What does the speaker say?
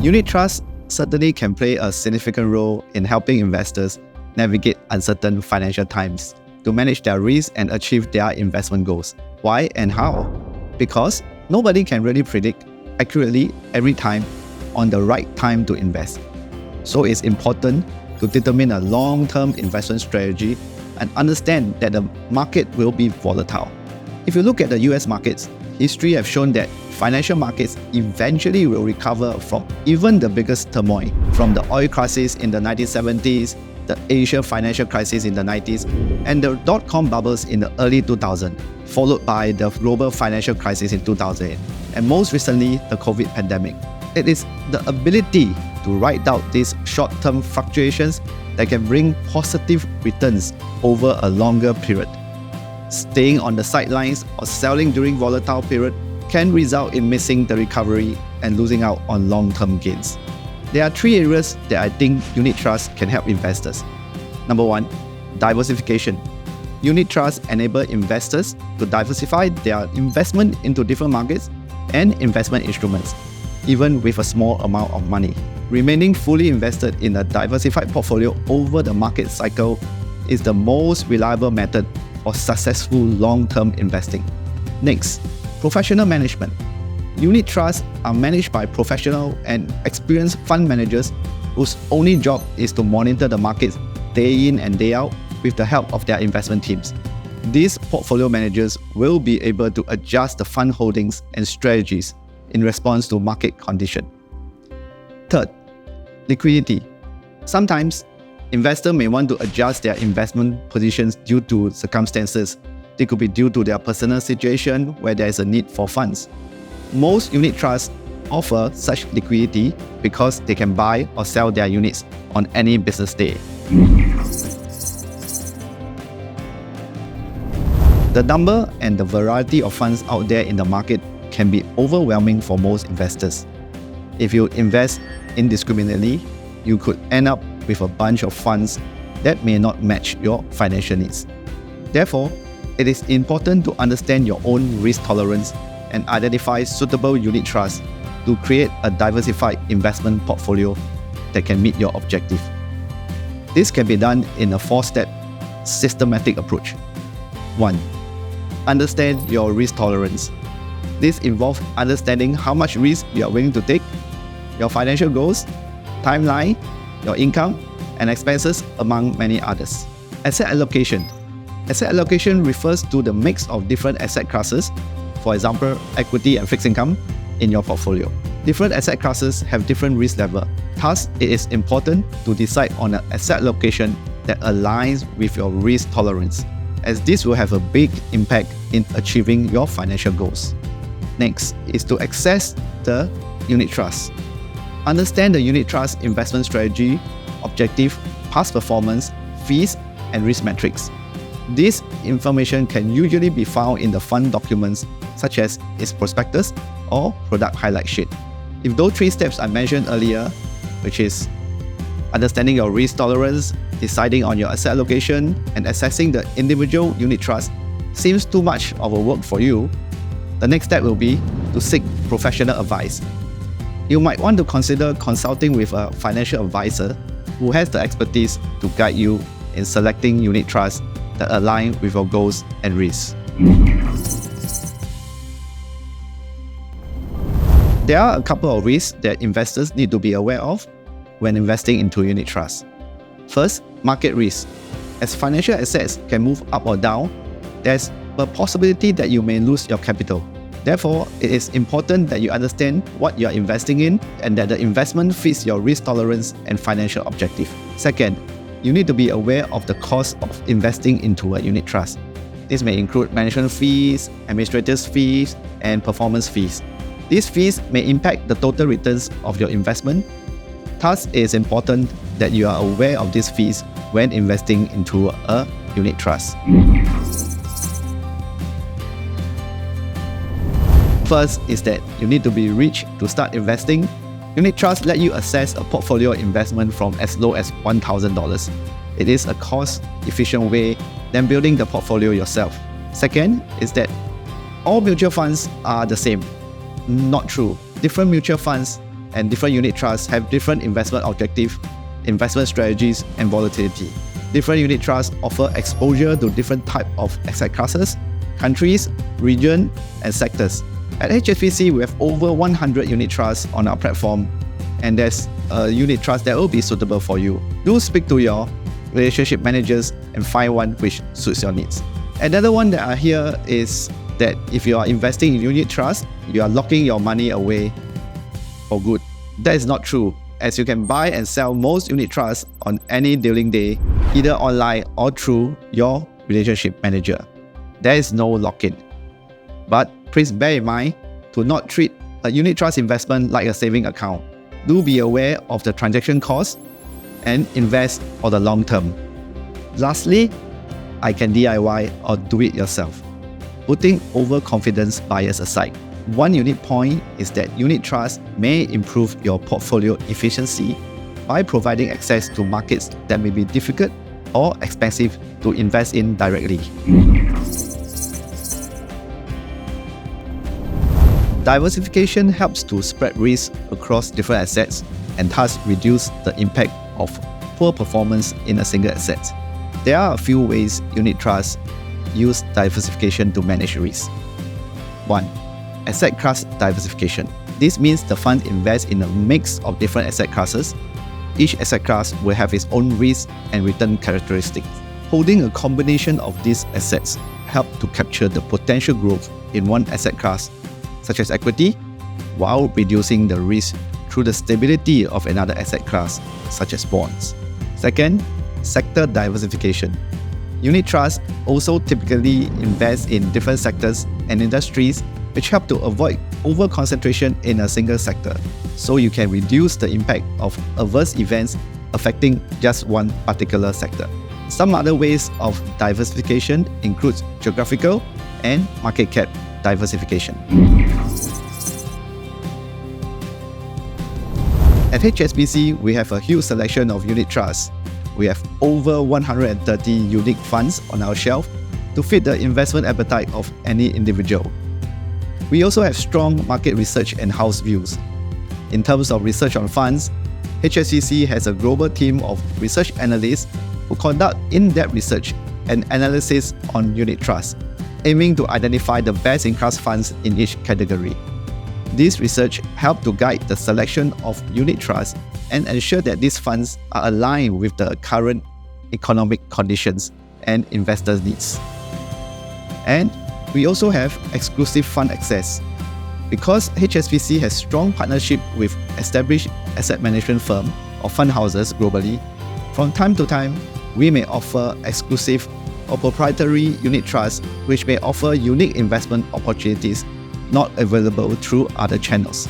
Unit Trust certainly can play a significant role in helping investors navigate uncertain financial times to manage their risk and achieve their investment goals. Why and how? Because nobody can really predict accurately every time on the right time to invest. So it's important to determine a long-term investment strategy and understand that the market will be volatile. If you look at the US markets, history has shown that financial markets eventually will recover from even the biggest turmoil, from the oil crisis in the 1970s, the Asia financial crisis in the 90s, and the dot-com bubbles in the early 2000s, followed by the global financial crisis in 2008, and most recently, the COVID pandemic. It is the ability to ride out these short-term fluctuations that can bring positive returns over a longer period. Staying on the sidelines or selling during volatile period can result in missing the recovery and losing out on long-term gains. There are three areas that I think unit trust can help investors. Number one, diversification. Unit trusts enable investors to diversify their investment into different markets and investment instruments, even with a small amount of money. Remaining fully invested in a diversified portfolio over the market cycle is the most reliable method for successful long-term investing. Next, professional management. Unit trusts are managed by professional and experienced fund managers whose only job is to monitor the markets day in and day out with the help of their investment teams. These portfolio managers will be able to adjust the fund holdings and strategies in response to market condition. Third, liquidity. Sometimes, investors may want to adjust their investment positions due to circumstances. They could be due to their personal situation where there is a need for funds. Most unit trusts offer such liquidity because they can buy or sell their units on any business day. The number and the variety of funds out there in the market can be overwhelming for most investors. If you invest indiscriminately, you could end up with a bunch of funds that may not match your financial needs. Therefore, it is important to understand your own risk tolerance and identify suitable unit trusts to create a diversified investment portfolio that can meet your objective. This can be done in a 4-step systematic approach. 1. Understand your risk tolerance. This involves understanding how much risk you are willing to take, your financial goals, timeline, your income, and expenses, among many others. Asset allocation. Asset allocation refers to the mix of different asset classes, for example, equity and fixed income, in your portfolio. Different asset classes have different risk level. Thus, it is important to decide on an asset allocation that aligns with your risk tolerance, as this will have a big impact in achieving your financial goals. Next is to access the unit trust. Understand the unit trust investment strategy, objective, past performance, fees, and risk metrics. This information can usually be found in the fund documents such as its prospectus or product highlight sheet. If those 3 steps I mentioned earlier, which is understanding your risk tolerance, deciding on your asset allocation, and assessing the individual unit trust, seems too much of a work for you, the next step will be to seek professional advice. You might want to consider consulting with a financial advisor who has the expertise to guide you in selecting unit trusts that align with your goals and risks. There are a couple of risks that investors need to be aware of when investing into unit trusts. First, market risk. As financial assets can move up or down, there's a possibility that you may lose your capital. Therefore, it is important that you understand what you are investing in and that the investment fits your risk tolerance and financial objective. Second, you need to be aware of the cost of investing into a unit trust. This may include management fees, administrators' fees, and performance fees. These fees may impact the total returns of your investment. Thus, it is important that you are aware of these fees when investing into a unit trust. First is that you need to be rich to start investing. Unit trusts let you access a portfolio investment from as low as $1,000. It is a cost-efficient way than building the portfolio yourself. Second is that all mutual funds are the same. Not true. Different mutual funds and different unit trusts have different investment objectives, investment strategies, and volatility. Different unit trusts offer exposure to different types of asset classes, countries, region, and sectors. At HSBC, we have over 100 unit trusts on our platform, and there's a unit trust that will be suitable for you. Do speak to your relationship managers and find one which suits your needs. Another one that I hear is that if you are investing in unit trust, you are locking your money away for good. That is not true, as you can buy and sell most unit trusts on any dealing day, either online or through your relationship manager. There is no lock-in. But please bear in mind to not treat a unit trust investment like a saving account. Do be aware of the transaction costs and invest for the long term. Lastly, I can DIY or do it yourself. Putting overconfidence bias aside, one unique point is that unit trusts may improve your portfolio efficiency by providing access to markets that may be difficult or expensive to invest in directly. Diversification helps to spread risk across different assets and thus reduce the impact of poor performance in a single asset. There are a few ways unit trusts use diversification to manage risk. 1. Asset class diversification. This means the fund invests in a mix of different asset classes. Each asset class will have its own risk and return characteristics. Holding a combination of these assets helps to capture the potential growth in one asset class, such as equity, while reducing the risk through the stability of another asset class, such as bonds. Second, sector diversification. Unit trusts also typically invest in different sectors and industries, which help to avoid over-concentration in a single sector, so you can reduce the impact of adverse events affecting just one particular sector. Some other ways of diversification include geographical and market cap diversification. At HSBC, we have a huge selection of unit trusts. We have over 130 unique funds on our shelf to fit the investment appetite of any individual. We also have strong market research and house views. In terms of research on funds, HSBC has a global team of research analysts who conduct in-depth research and analysis on unit trusts, aiming to identify the best-in-class funds in each category. This research helps to guide the selection of unit trusts and ensure that these funds are aligned with the current economic conditions and investors' needs. And we also have exclusive fund access. Because HSBC has strong partnership with established asset management firms or fund houses globally, from time to time, we may offer exclusive or proprietary unit trusts which may offer unique investment opportunities not available through other channels.